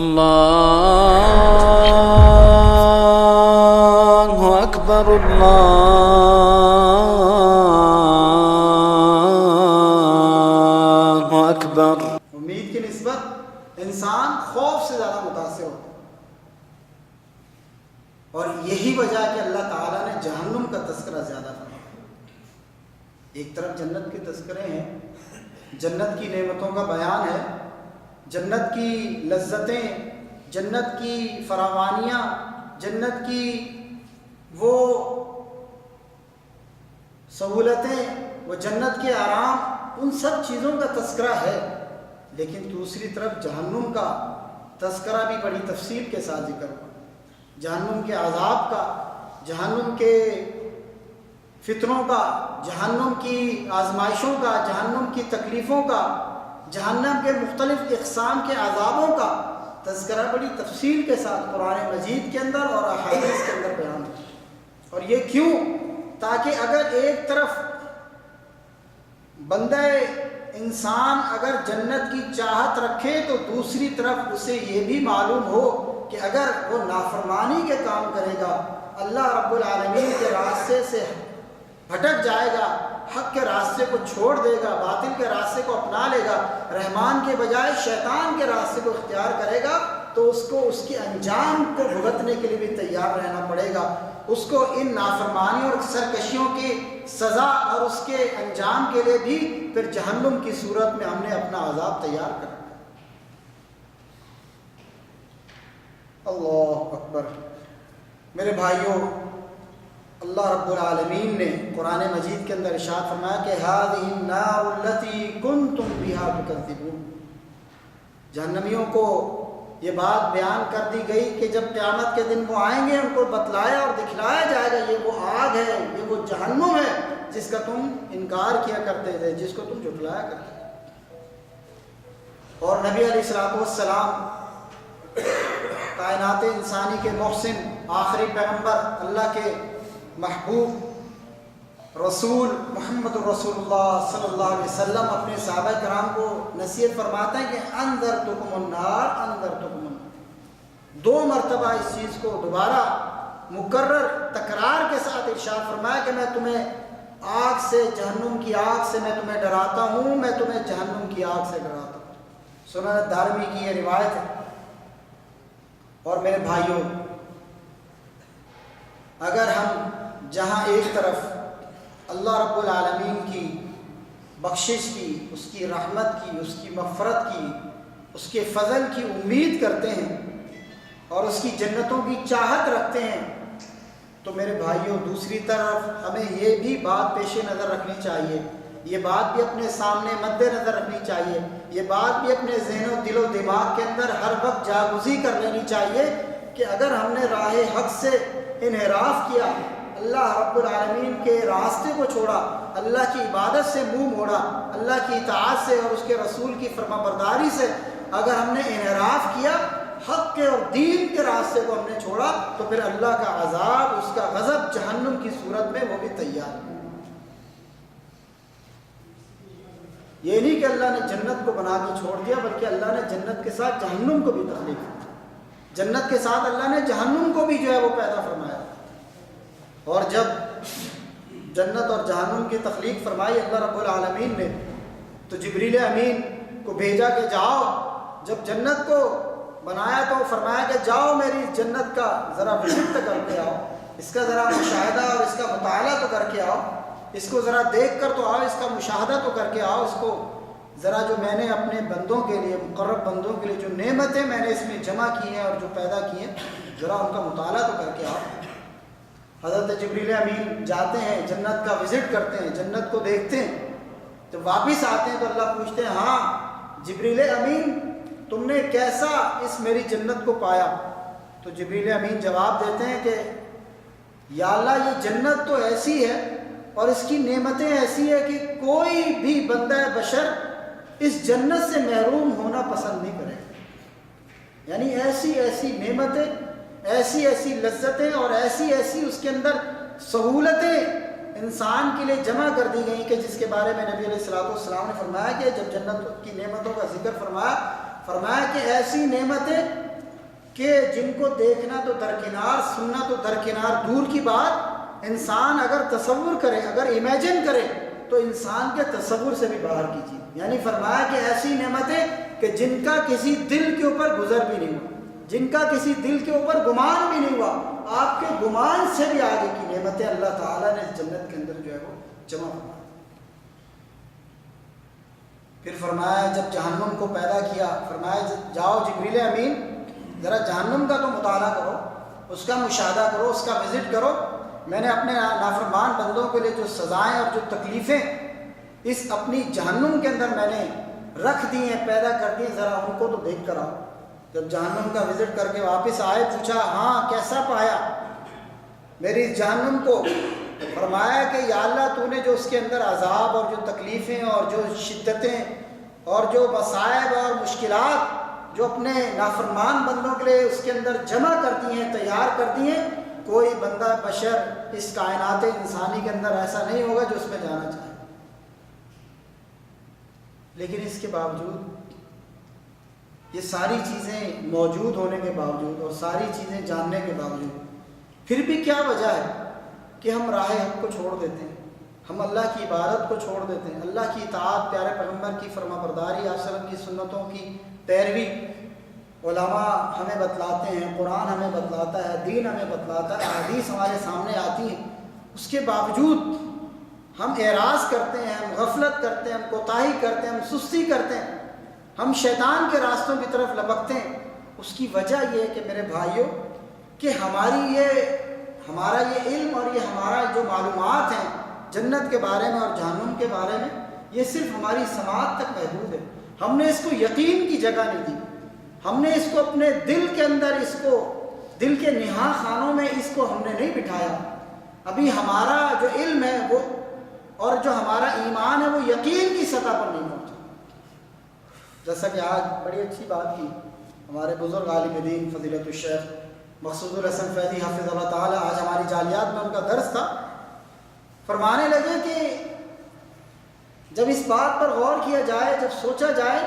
اللہ اکبر اللہ اکبر۔ امید کی نسبت انسان خوف سے زیادہ متاثر ہوتا ہے، اور یہی وجہ ہے کہ اللہ تعالیٰ نے جہنم کا تذکرہ زیادہ فرمایا۔ ایک طرف جنت کے تذکرے ہیں، جنت کی نعمتوں کا بیان ہے، جنت کی لذتیں، جنت کی فراوانیاں، جنت کی وہ سہولتیں، وہ جنت کے آرام، ان سب چیزوں کا تذکرہ ہے۔ لیکن دوسری طرف جہنم کا تذکرہ بھی بڑی تفصیل کے ساتھ ذکر ہوا، جہنم کے عذاب کا، جہنم کے فتنوں کا، جہنم کی آزمائشوں کا، جہنم کی تکلیفوں کا، جہنم کے مختلف اقسام کے عذابوں کا تذکرہ بڑی تفصیل کے ساتھ قرآن مجید کے اندر اور احادیث کے اندر بیان ہے۔ اور یہ کیوں؟ تاکہ اگر ایک طرف بندہ انسان اگر جنت کی چاہت رکھے تو دوسری طرف اسے یہ بھی معلوم ہو کہ اگر وہ نافرمانی کے کام کرے گا، اللہ رب العالمین کے راستے سے بھٹک جائے گا، حق کے راستے کو چھوڑ دے گا، باطل کے راستے کو اپنا لے گا، رحمان کے بجائے شیطان کے راستے کو اختیار کرے گا، تو اس کو اس کے انجام کو بھگتنے کے لیے بھی تیار رہنا پڑے گا۔ اس کو ان نافرمانی اور سرکشیوں کی سزا اور اس کے انجام کے لیے بھی پھر جہنم کی صورت میں ہم نے اپنا عذاب تیار کرنا۔ اللہ اکبر۔ میرے بھائیوں، اللہ رب العالمین نے قرآن مجید کے اندر ارشاد فرمایا کہ هذه النار التي كنتم بها تكذبون۔ جہنمیوں کو یہ بات بیان کر دی گئی کہ جب قیامت کے دن وہ آئیں گے، ان کو بتلایا اور دکھلایا جائے گا یہ وہ آگ ہے، یہ وہ جہنم ہے جس کا تم انکار کیا کرتے تھے، جس کو تم جھٹلایا کرتے تھے۔ اور نبی علیہ الصلوۃ والسلام کائنات انسانی کے محسن، آخری پیغمبر، اللہ کے محبوب رسول محمد رسول اللہ صلی اللہ علیہ وسلم اپنے صحابہ کرام کو نصیحت فرماتے ہیں کہ انذرتکم النار انذرتکم النار۔ 2 مرتبہ اس چیز کو دوبارہ مکرر تکرار کے ساتھ ارشاد فرمایا کہ میں تمہیں آگ سے، جہنم کی آگ سے میں تمہیں ڈراتا ہوں، میں تمہیں جہنم کی آگ سے ڈراتا ہوں۔ سنن دارمی کی یہ روایت ہے۔ اور میرے بھائیوں، اگر ہم جہاں ایک طرف اللہ رب العالمین کی بخشش کی، اس کی رحمت کی، اس کی مغفرت کی، اس کے فضل کی امید کرتے ہیں اور اس کی جنتوں کی چاہت رکھتے ہیں، تو میرے بھائیوں دوسری طرف ہمیں یہ بھی بات پیش نظر رکھنی چاہیے، یہ بات بھی اپنے سامنے مد نظر رکھنی چاہیے، یہ بات بھی اپنے ذہن و دل و دماغ کے اندر ہر وقت جاگزی کر لینی چاہیے کہ اگر ہم نے راہ حق سے انحراف کیا، اللہ رب العالمین کے راستے کو چھوڑا، اللہ کی عبادت سے منہ موڑا، اللہ کی اطاعت سے اور اس کے رسول کی فرما برداری سے اگر ہم نے انحراف کیا، حق کے اور دین کے راستے کو ہم نے چھوڑا، تو پھر اللہ کا عذاب، اس کا غضب جہنم کی صورت میں وہ بھی تیار ہے۔ یہ نہیں کہ اللہ نے جنت کو بنا کے چھوڑ دیا، بلکہ اللہ نے جنت کے ساتھ جہنم کو بھی تخلیق کی، جنت کے ساتھ اللہ نے جہنم کو بھی جو ہے وہ پیدا فرمایا۔ اور جب جنت اور جہنم کی تخلیق فرمائی اللہ رب العالمین نے، تو جبریل امین کو بھیجا کہ جاؤ، جب جنت کو بنایا تو فرمایا کہ جاؤ میری جنت کا ذرا وزٹ کر کے آؤ، اس کا ذرا مشاہدہ اور اس کا مطالعہ تو کر کے آؤ، اس کو ذرا دیکھ کر تو آؤ، اس کا مشاہدہ تو کر کے آؤ، اس کو ذرا جو میں نے اپنے بندوں کے لیے، مقرب بندوں کے لیے جو نعمتیں میں نے اس میں جمع کی ہیں اور جو پیدا کی ہیں، ذرا ان کا مطالعہ تو کر کے آؤ۔ حضرت جبریل امین جاتے ہیں، جنت کا وزٹ کرتے ہیں، جنت کو دیکھتے ہیں، تو واپس آتے ہیں تو اللہ پوچھتے ہیں ہاں جبریل امین تم نے کیسا اس میری جنت کو پایا؟ تو جبریل امین جواب دیتے ہیں کہ یا اللہ یہ جنت تو ایسی ہے اور اس کی نعمتیں ایسی ہے کہ کوئی بھی بندہ بشر اس جنت سے محروم ہونا پسند نہیں کرے، یعنی ایسی ایسی نعمتیں، ایسی ایسی لذتیں اور ایسی ایسی اس کے اندر سہولتیں انسان کے لیے جمع کر دی گئی کہ جس کے بارے میں نبی علیہ الصلوۃ والسلام نے فرمایا کہ جب جنت کی نعمتوں کا ذکر فرمایا کہ ایسی نعمتیں کہ جن کو دیکھنا تو درکنار، سننا تو درکنار، دور کی بات انسان اگر تصور کرے، اگر امیجن کرے تو انسان کے تصور سے بھی باہر کی چیز. یعنی فرمایا کہ ایسی نعمتیں کہ جن کا کسی دل کے اوپر گزر بھی نہیں ہوا، جن کا کسی دل کے اوپر گمان بھی نہیں ہوا، آپ کے گمان سے بھی آگے کی نعمتیں اللہ تعالیٰ نے جنت کے اندر جو ہے وہ جمع فرمائی. پھر فرمایا جب جہنم کو پیدا کیا، فرمایا جاؤ جبریل امین ذرا جہنم کا تو مطالعہ کرو، اس کا مشاہدہ کرو، اس کا وزٹ کرو. میں نے اپنے نافرمان بندوں کے لیے جو سزائیں اور جو تکلیفیں اس اپنی جہنم کے اندر میں نے رکھ دی ہیں، پیدا کر دی ہیں، ذرا ان کو تو دیکھ کر آؤ. جب جہنم کا وزٹ کر کے واپس آئے، پوچھا ہاں کیسا پایا میری اس جہنم کو؟ فرمایا کہ یا اللہ تو نے جو اس کے اندر عذاب اور جو تکلیفیں اور جو شدتیں اور جو مصائب اور مشکلات جو اپنے نافرمان بندوں کے لیے اس کے اندر جمع کر دی ہیں، تیار کر دی ہیں، کوئی بندہ بشر اس کائنات انسانی کے اندر ایسا نہیں ہوگا جو اس میں جانا چاہے. لیکن اس کے باوجود یہ ساری چیزیں موجود ہونے کے باوجود اور ساری چیزیں جاننے کے باوجود پھر بھی کیا وجہ ہے کہ ہم راہ حق کو چھوڑ دیتے ہیں، ہم اللہ کی عبادت کو چھوڑ دیتے ہیں، اللہ کی اطاعت، پیارے پیغمبر کی فرما برداری، آپ صلی اللہ علیہ وسلم کی سنتوں کی پیروی. علماء ہمیں بتلاتے ہیں، قرآن ہمیں بتلاتا ہے، دین ہمیں بتلاتا ہے، حدیث ہمارے سامنے آتی ہیں، اس کے باوجود ہم اعراض کرتے ہیں، ہم غفلت کرتے ہیں، ہم کوتاہی کرتے ہیں، ہم سستی کرتے ہیں، ہم شیطان کے راستوں کی طرف لپکتے ہیں. اس کی وجہ یہ ہے کہ میرے بھائیوں کہ ہمارا یہ علم اور یہ ہمارا جو معلومات ہیں جنت کے بارے میں اور جہنم کے بارے میں، یہ صرف ہماری سماعت تک محدود ہے. ہم نے اس کو یقین کی جگہ نہیں دی، ہم نے اس کو اپنے دل کے اندر، اس کو دل کے نہا خانوں میں اس کو ہم نے نہیں بٹھایا. ابھی ہمارا جو علم ہے وہ اور جو ہمارا ایمان ہے وہ یقین کی سطح پر نہیں پہنچا. جیسا کہ آج بڑی اچھی بات کی ہمارے بزرگ عالم دین فضیلت الشیخ مقصود الحسن فیضی حافظ اللہ تعالیٰ، آج ہماری جالیات میں ان کا درس تھا. فرمانے لگے کہ جب اس بات پر غور کیا جائے، جب سوچا جائے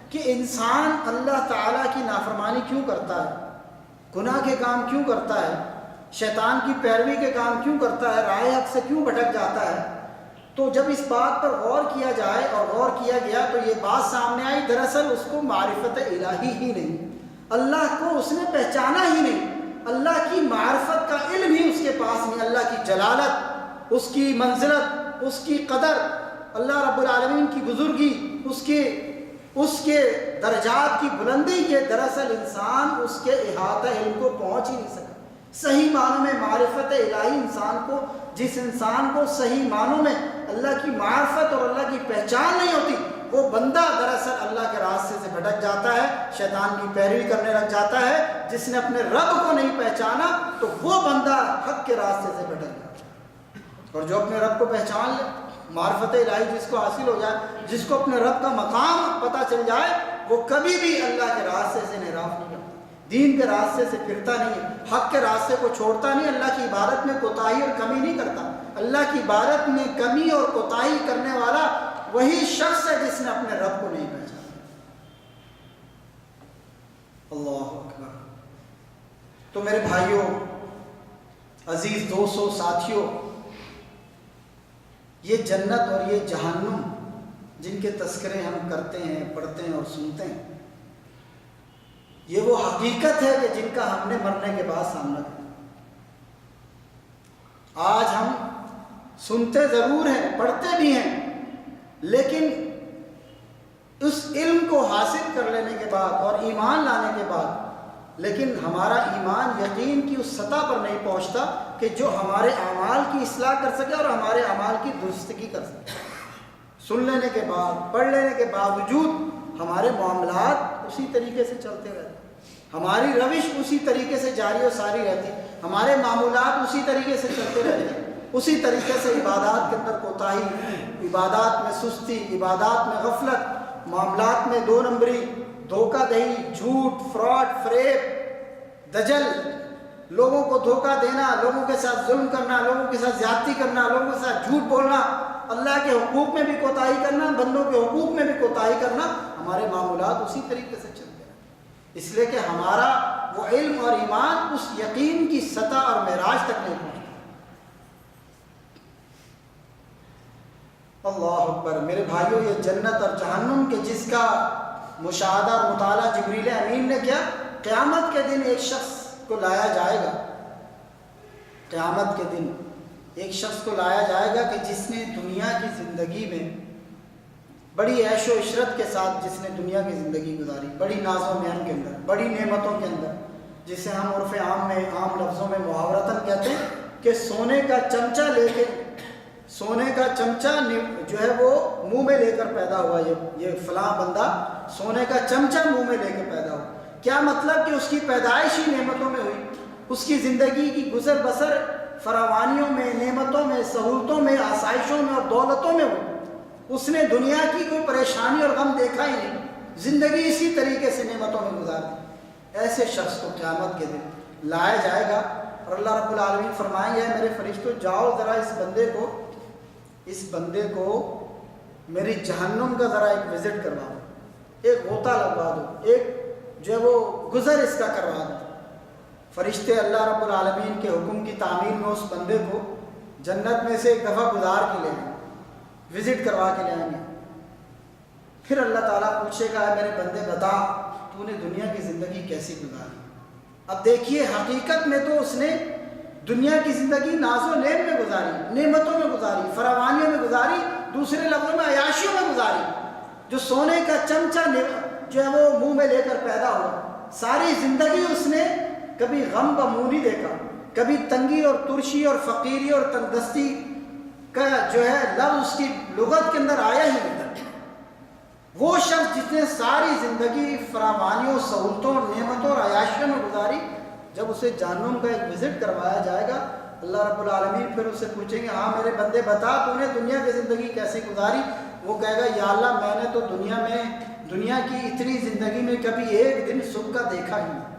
کہ انسان اللہ تعالیٰ کی نافرمانی کیوں کرتا ہے، گناہ کے کام کیوں کرتا ہے، شیطان کی پیروی کے کام کیوں کرتا ہے، راہ حق سے کیوں بھٹک جاتا ہے، تو جب اس بات پر غور کیا جائے اور غور کیا گیا تو یہ بات سامنے آئی دراصل اس کو معرفت الہی ہی نہیں، اللہ کو اس نے پہچانا ہی نہیں، اللہ کی معرفت کا علم ہی اس کے پاس نہیں. اللہ کی جلالت، اس کی منزلت، اس کی قدر، اللہ رب العالمین کی بزرگی، اس کے درجات کی بلندی، یہ دراصل انسان اس کے احاطہ علم کو پہنچ ہی نہیں سکا. صحیح معنوں میں معرفت الہی انسان کو، جس انسان کو صحیح معنوں میں اللہ کی معرفت اور اللہ کی پہچان نہیں ہوتی، وہ بندہ دراصل اللہ کے راستے سے بھٹک جاتا ہے، شیطان کی پیروی کرنے لگ جاتا ہے. جس نے اپنے رب کو نہیں پہچانا تو وہ بندہ حق کے راستے سے بھٹک جاتا ہے. اور جو اپنے رب کو پہچان لے، معرفت الہی جس کو حاصل ہو جائے، جس کو اپنے رب کا مقام پتہ چل جائے، وہ کبھی بھی اللہ کے راستے سے انحراف نہیں کرتا، دین کے راستے سے پھرتا نہیں، حق کے راستے کو چھوڑتا نہیں، اللہ کی عبادت میں کوتاہی اور کمی نہیں کرتا. اللہ کی عبادت میں کمی اور کوتاہی کرنے والا وہی شخص ہے جس نے اپنے رب کو نہیں پہچانا. اللہ اکبر. تو میرے بھائیوں، عزیز دوستوں، ساتھیوں، یہ جنت اور یہ جہنم جن کے تذکرے ہم کرتے ہیں، پڑھتے ہیں اور سنتے ہیں، یہ وہ حقیقت ہے کہ جن کا ہم نے مرنے کے بعد سامنا کیا. آج ہم سنتے ضرور ہیں، پڑھتے بھی ہیں، لیکن اس علم کو حاصل کر لینے کے بعد اور ایمان لانے کے بعد لیکن ہمارا ایمان یقین کی اس سطح پر نہیں پہنچتا کہ جو ہمارے اعمال کی اصلاح کر سکے اور ہمارے اعمال کی درستگی کر سکے. سن لینے کے بعد، پڑھ لینے کے باوجود ہمارے معاملات اسی طریقے سے چلتے رہتے، ہماری روش اسی طریقے سے جاری و ساری رہتی، ہمارے معمولات اسی طریقے سے چلتے رہتے، اسی طریقے سے عبادات کے اندر کوتاہی، عبادات میں سستی، عبادات میں غفلت، معاملات میں دو نمبری، دھوکہ دہی، جھوٹ، فراڈ، فریب، دجل، لوگوں کو دھوکہ دینا، لوگوں کے ساتھ ظلم کرنا، لوگوں کے ساتھ زیادتی کرنا، لوگوں کے ساتھ جھوٹ بولنا، اللہ کے حقوق میں بھی کوتاہی کرنا، بندوں کے حقوق میں بھی کوتاہی کرنا، ہمارے معمولات اسی طریقے سے چلتے ہیں. اس لیے کہ ہمارا وہ علم اور ایمان اس یقین کی سطح اور معراج تک نہیں پہنچتا۔ اللہ اکبر۔ میرے بھائیوں، یہ جنت اور جہنم کے جس کا مشاہدہ اور مطالعہ جبریل امین نے کیا، قیامت کے دن ایک شخص کو لایا جائے گا، قیامت کے دن ایک شخص کو لایا جائے گا کہ جس نے دنیا کی زندگی میں بڑی عیش و عشرت کے ساتھ جس نے دنیا کی زندگی گزاری، بڑی ناز و نعم کے اندر، بڑی نعمتوں کے اندر، جسے ہم عرف عام میں عام لفظوں میں محاورتاً کہتے ہیں کہ سونے کا چمچہ لے کے، سونے کا چمچہ جو ہے وہ منہ میں لے کر پیدا ہوا، یہ فلاں بندہ سونے کا چمچہ منہ میں لے کے پیدا ہوا۔ کیا مطلب کہ اس کی پیدائش ہی نعمتوں میں ہوئی، اس کی زندگی کی گزر بسر فراوانیوں میں، نعمتوں میں، سہولتوں میں، آسائشوں میں اور دولتوں میں ہوئی۔ اس نے دنیا کی کوئی پریشانی اور غم دیکھا ہی نہیں، زندگی اسی طریقے سے نعمتوں میں گزار دی۔ ایسے شخص کو قیامت کے دن لایا جائے گا اور اللہ رب العالمین فرمائیں گے میرے فرشتوں جاؤ ذرا اس بندے کو میری جہنم کا ذرا ایک وزٹ کروا دو، ایک غوطہ لگوا دو، ایک جو ہے وہ گزر اس کا کروا دو۔ فرشتے اللہ رب العالمین کے حکم کی تعمیل میں اس بندے کو جنت میں سے ایک دفعہ گزار کے لے آئیں گے، وزٹ کروا کے لے آئیں گے۔ پھر اللہ تعالیٰ پوچھے گا میرے بندے بتا تو نے دنیا کی زندگی کیسی گزاری۔ اب دیکھیے حقیقت میں تو اس نے دنیا کی زندگی ناز و نعم میں گزاری، نعمتوں میں گزاری، فراوانیوں میں گزاری، دوسرے لفظوں میں عیاشیوں میں گزاری۔ جو سونے کا چمچہ جو ہے وہ منہ میں لے کر پیدا ہوا، ساری زندگی اس نے کبھی غم کا منہ نہیں دیکھا، کبھی تنگی اور ترشی اور فقیری اور تنگدستی کا جو ہے لفظ اس کی لغت کے اندر آیا ہی نہیں۔ وہ شخص جس نے ساری زندگی فراوانیوں، سہولتوں، نعمتوں اور عیاشیوں میں گزاری، جب اسے جہنم کا ایک وزٹ کروایا جائے گا اللہ رب العالمین پھر اسے پوچھیں گے ہاں میرے بندے بتا تو نے دنیا کی زندگی کیسی گزاری۔ وہ کہے گا یا اللہ میں نے تو دنیا کی اتنی زندگی میں کبھی ایک دن سکھ کا دیکھا ہی نہیں۔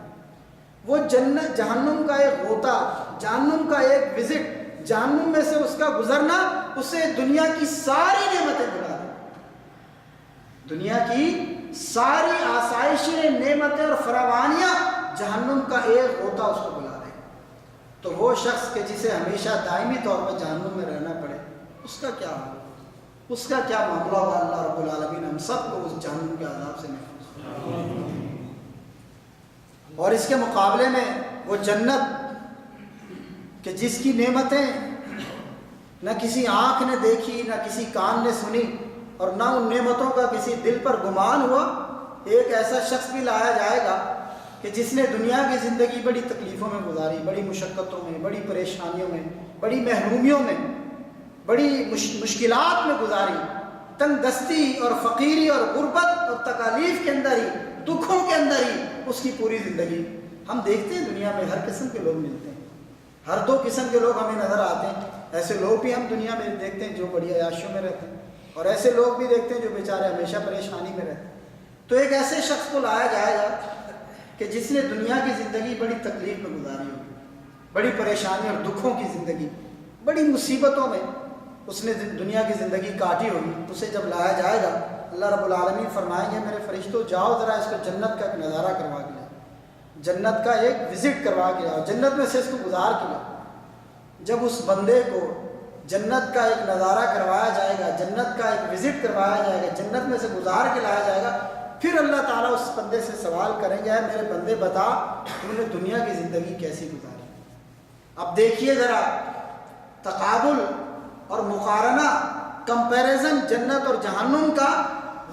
وہ جہنم کا ایک غوطہ، جہنم کا ایک وزٹ، جہنم میں سے اس کا گزرنا اسے دنیا کی ساری نعمتیں بلا دیں، دنیا کی ساری آسائشیں، نعمتیں اور فراوانیاں جہنم کا ایک غوطہ اس کو بلا دے۔ تو وہ شخص کہ جسے ہمیشہ دائمی طور پر جہنم میں رہنا پڑے، اس کا کیا حال، اس کا کیا معاملہ ہوگا۔ اللہ رب العالمین ہم سب کو اس جہنم کے عذاب سے محفوظ کرے۔ اور اس کے مقابلے میں وہ جنت کہ جس کی نعمتیں نہ کسی آنکھ نے دیکھی، نہ کسی کان نے سنی، اور نہ ان نعمتوں کا کسی دل پر گمان ہوا، ایک ایسا شخص بھی لایا جائے گا کہ جس نے دنیا کی زندگی بڑی تکلیفوں میں گزاری، بڑی مشقتوں میں، بڑی پریشانیوں میں، بڑی محرومیوں میں، بڑی مشکلات میں گزاری، تنگ دستی اور فقیری اور غربت اور تکالیف کے اندر ہی، دکھوں کے اندر ہی اس کی پوری زندگی۔ ہم دیکھتے ہیں دنیا میں ہر قسم کے لوگ ملتے ہیں، ہر دو قسم کے لوگ ہمیں نظر آتے ہیں۔ ایسے لوگ بھی ہم دنیا میں دیکھتے ہیں جو بڑی عیاشیوں میں رہتے ہیں، اور ایسے لوگ بھی دیکھتے ہیں جو بیچارے ہمیشہ پریشانی میں رہتے ہیں۔ تو ایک ایسے شخص کو لایا جائے گا کہ جس نے دنیا کی زندگی بڑی تکلیف میں گزاری ہوگی، بڑی پریشانی اور دکھوں کی زندگی، بڑی مصیبتوں میں اس نے دنیا کی زندگی کاٹی ہوگی۔ اسے جب لایا جائے گا اللہ رب العالمین فرمائیں گے میرے فرشتوں جاؤ ذرا اس کو جنت کا ایک نظارہ کروا کے لاؤ، جنت کا ایک وزٹ کروا کے لاؤ، جنت میں سے اس کو گزار کے لاؤ۔ جب اس بندے کو جنت کا ایک نظارہ کروایا جائے گا، جنت کا ایک وزٹ کروایا جائے گا، جنت میں سے گزار کے لایا جائے گا، پھر اللہ تعالیٰ اس بندے سے سوال کریں گے میرے بندے بتا تم نے دنیا کی زندگی کیسی گزاری۔ اب دیکھیے ذرا تقابل اور مقارنہ، کمپیریزن جنت اور جہنم کا۔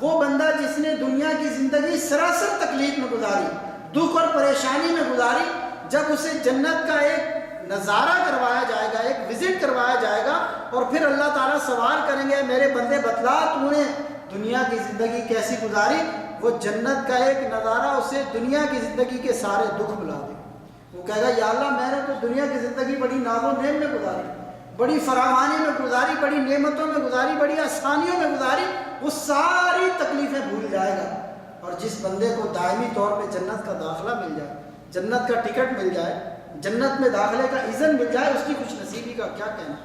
وہ بندہ جس نے دنیا کی زندگی سراسر تکلیف میں گزاری، دکھ اور پریشانی میں گزاری، جب اسے جنت کا ایک نظارہ کروایا جائے گا، ایک وزٹ کروایا جائے گا، اور پھر اللہ تعالیٰ سوال کریں گے میرے بندے بتلا تو نے دنیا کی زندگی کیسی گزاری، وہ جنت کا ایک نظارہ اسے دنیا کی زندگی کے سارے دکھ بلا دے۔ وہ کہے گا یا اللہ میں نے تو دنیا کی زندگی بڑی ناز و نعم میں گزاری، بڑی فراوانی میں گزاری، بڑی نعمتوں میں گزاری، بڑی آسانیوں میں گزاری، وہ ساری تکلیفیں بھول جائے گا۔ اور جس بندے کو دائمی طور پہ جنت کا داخلہ مل جائے، جنت کا ٹکٹ مل جائے، جنت میں داخلے کا اذن مل جائے، اس کی خوش نصیبی کا کیا کہنا۔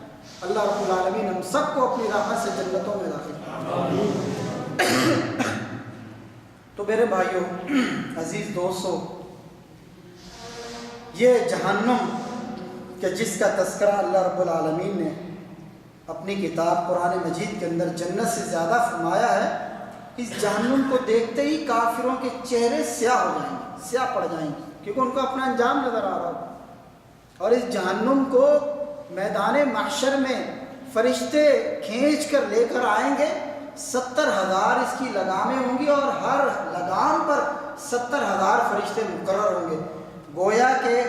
اللہ رب العالمین ہم سب کو اپنی رحمت سے جنتوں میں داخل کرے۔ تو میرے بھائیوں، عزیز دوستو، یہ جہنم کہ جس کا تذکرہ اللہ رب العالمین نے اپنی کتاب قرآن مجید کے اندر جنت سے زیادہ فرمایا ہے، اس جہنم کو دیکھتے ہی کافروں کے چہرے سیاہ ہو جائیں گے، سیاہ پڑ جائیں گے، کیونکہ ان کو اپنا انجام نظر آ رہا ہوگا۔ اور اس جہنم کو میدان محشر میں فرشتے کھینچ کر لے کر آئیں گے، 70,000 اس کی لگامیں ہوں گی، اور ہر لگام پر 70,000 فرشتے مقرر ہوں گے۔ گویا کہ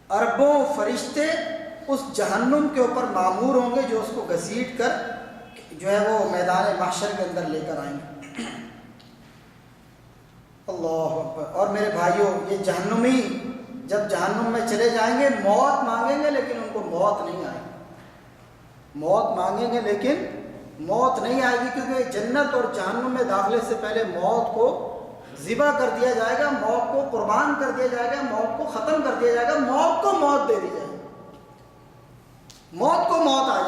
اربوں فرشتے اس جہنم کے اوپر مامور ہوں گے، جو اس کو گھسیٹ کر جو ہے وہ میدان محشر کے اندر لے کر آئیں گے۔ اللہ اکبر۔ اور میرے بھائیوں، یہ جہنمی جب جہنم میں چلے جائیں گے، موت مانگیں گے لیکن ان کو موت نہیں آئے گی، موت مانگیں گے لیکن موت نہیں آئے گی، کیونکہ جنت اور جہنم میں داخلے سے پہلے موت کو ذبح کر دیا جائے گا، موت کو قربان کر دیا جائے گا، موت کو ختم کر دیا جائے گا، موت کو موت دے دی جائے گی، موت کو موت آ